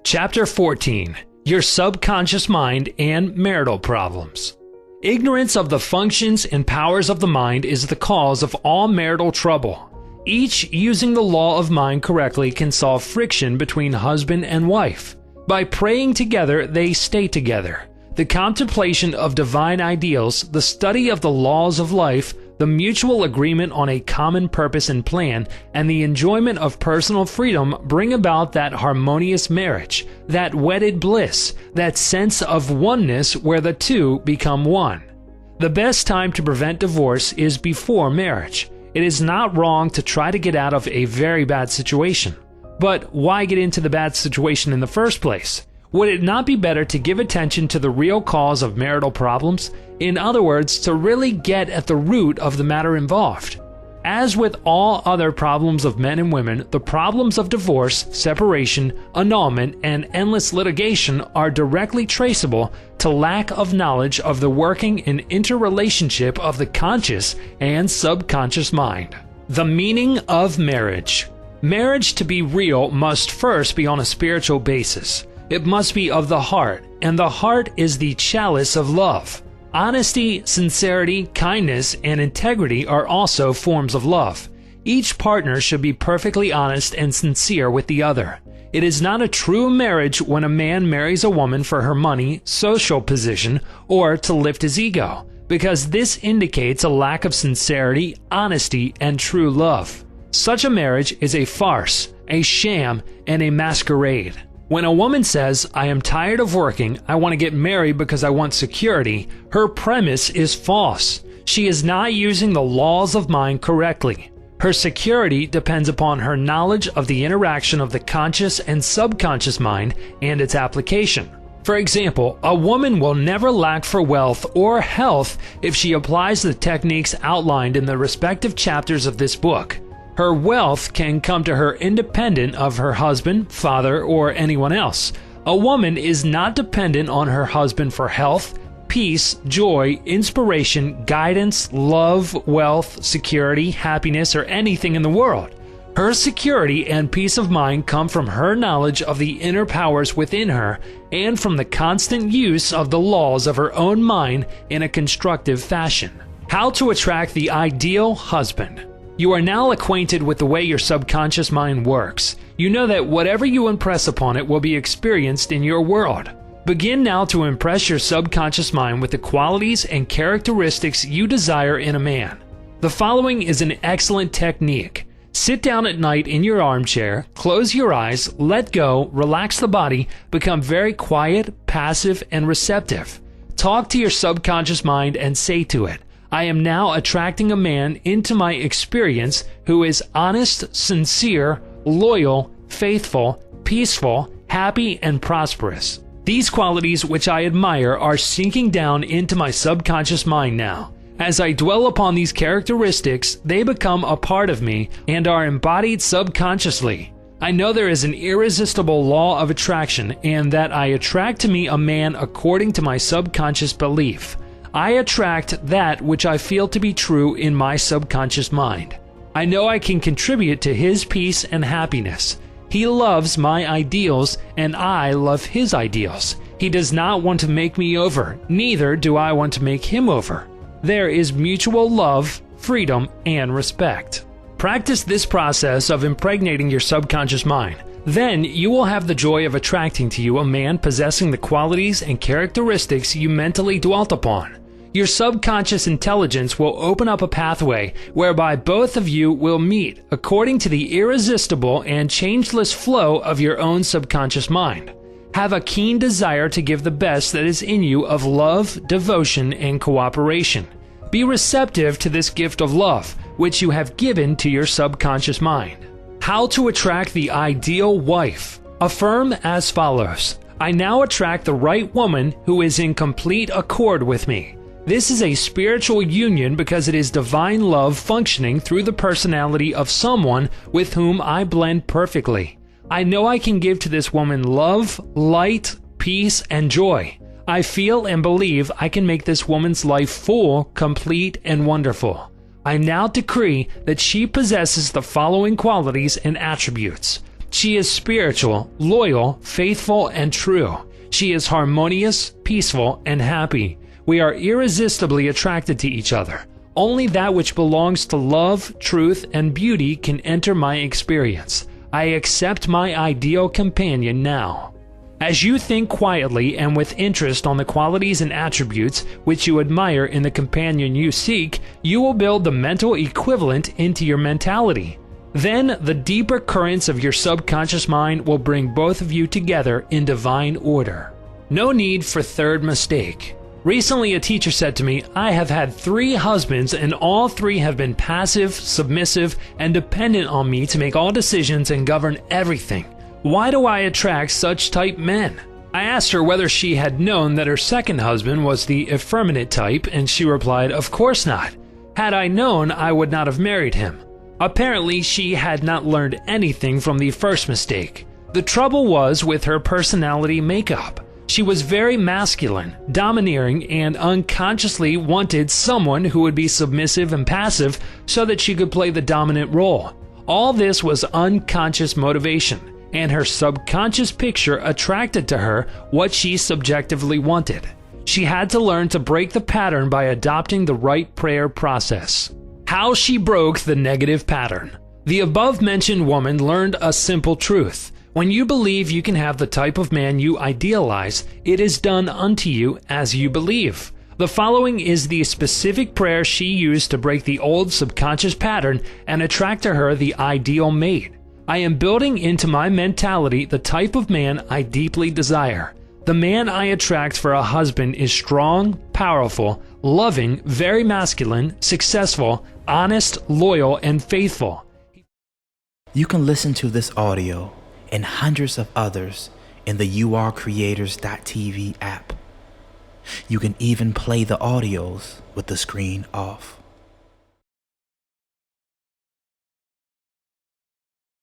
Chapter 14. Your Subconscious Mind and Marital Problems. Ignorance of the functions and powers of the mind is the cause of all marital trouble. Each using the law of mind correctly can solve friction between husband and wife. By praying together, they stay together. The contemplation of divine ideals, the study of the laws of life, the mutual agreement on a common purpose and plan, and the enjoyment of personal freedom bring about that harmonious marriage, that wedded bliss, that sense of oneness where the two become one. The best time to prevent divorce is before marriage. It is not wrong to try to get out of a very bad situation. But why get into the bad situation in the first place? Would it not be better to give attention to the real cause of marital problems? In other words, to really get at the root of the matter involved. As with all other problems of men and women, the problems of divorce, separation, annulment, and endless litigation are directly traceable to lack of knowledge of the working and interrelationship of the conscious and subconscious mind. The meaning of marriage. Marriage, to be real, must first be on a spiritual basis. It must be of the heart, and the heart is the chalice of love. Honesty, sincerity, kindness, and integrity are also forms of love. Each partner should be perfectly honest and sincere with the other. It is not a true marriage when a man marries a woman for her money, social position, or to lift his ego, because this indicates a lack of sincerity, honesty, and true love. Such a marriage is a farce, a sham, and a masquerade. When a woman says, "I am tired of working, I want to get married because I want security," her premise is false. She is not using the laws of mind correctly. Her security depends upon her knowledge of the interaction of the conscious and subconscious mind and its application. For example, a woman will never lack for wealth or health if she applies the techniques outlined in the respective chapters of this book. Her wealth can come to her independent of her husband, father, or anyone else. A woman is not dependent on her husband for health, peace, joy, inspiration, guidance, love, wealth, security, happiness, or anything in the world. Her security and peace of mind come from her knowledge of the inner powers within her and from the constant use of the laws of her own mind in a constructive fashion. How to attract the ideal husband. You are now acquainted with the way your subconscious mind works. You know that whatever you impress upon it will be experienced in your world. Begin now to impress your subconscious mind with the qualities and characteristics you desire in a man. The following is an excellent technique. Sit down at night in your armchair, close your eyes, let go, relax the body, become very quiet, passive, and receptive. Talk to your subconscious mind and say to it, "I am now attracting a man into my experience who is honest, sincere, loyal, faithful, peaceful, happy, and prosperous. These qualities which I admire are sinking down into my subconscious mind now. As I dwell upon these characteristics, they become a part of me and are embodied subconsciously. I know there is an irresistible law of attraction and that I attract to me a man according to my subconscious belief. I attract that which I feel to be true in my subconscious mind. I know I can contribute to his peace and happiness. He loves my ideals, and I love his ideals. He does not want to make me over, neither do I want to make him over. There is mutual love, freedom, and respect." Practice this process of impregnating your subconscious mind. Then you will have the joy of attracting to you a man possessing the qualities and characteristics you mentally dwelt upon. Your subconscious intelligence will open up a pathway whereby both of you will meet according to the irresistible and changeless flow of your own subconscious mind. Have a keen desire to give the best that is in you of love, devotion, and cooperation. Be receptive to this gift of love, which you have given to your subconscious mind. How to attract the ideal wife. Affirm as follows: "I now attract the right woman who is in complete accord with me." This is a spiritual union because it is divine love functioning through the personality of someone with whom I blend perfectly. I know I can give to this woman love, light, peace, and joy. I feel and believe I can make this woman's life full, complete, and wonderful. I now decree that she possesses the following qualities and attributes: She is spiritual, loyal, faithful, and true. She is harmonious, peaceful, and happy. We are irresistibly attracted to each other. Only that which belongs to love, truth, and beauty can enter my experience. I accept my ideal companion now. As you think quietly and with interest on the qualities and attributes which you admire in the companion you seek, you will build the mental equivalent into your mentality. Then, the deeper currents of your subconscious mind will bring both of you together in divine order. No need for third mistake. Recently, a teacher said to me, I have had 3 husbands and all 3 have been passive, submissive, and dependent on me to make all decisions and govern everything. Why do I attract such type men? I asked her whether she had known that her second husband was the effeminate type, and she replied, of course not. Had I known, I would not have married him. Apparently, she had not learned anything from the first mistake. The trouble was with her personality makeup. She was very masculine, domineering, and unconsciously wanted someone who would be submissive and passive so that she could play the dominant role. All this was unconscious motivation, and her subconscious picture attracted to her what she subjectively wanted. She had to learn to break the pattern by adopting the right prayer process. How she broke the negative pattern. The above-mentioned woman learned a simple truth. When you believe you can have the type of man you idealize, it is done unto you as you believe. The following is the specific prayer she used to break the old subconscious pattern and attract to her the ideal mate. I am building into my mentality the type of man I deeply desire. The man I attract for a husband is strong, powerful, loving, very masculine, successful, honest, loyal, and faithful. You can listen to this audio and hundreds of others in the YouAreCreators.tv app. You can even play the audios with the screen off.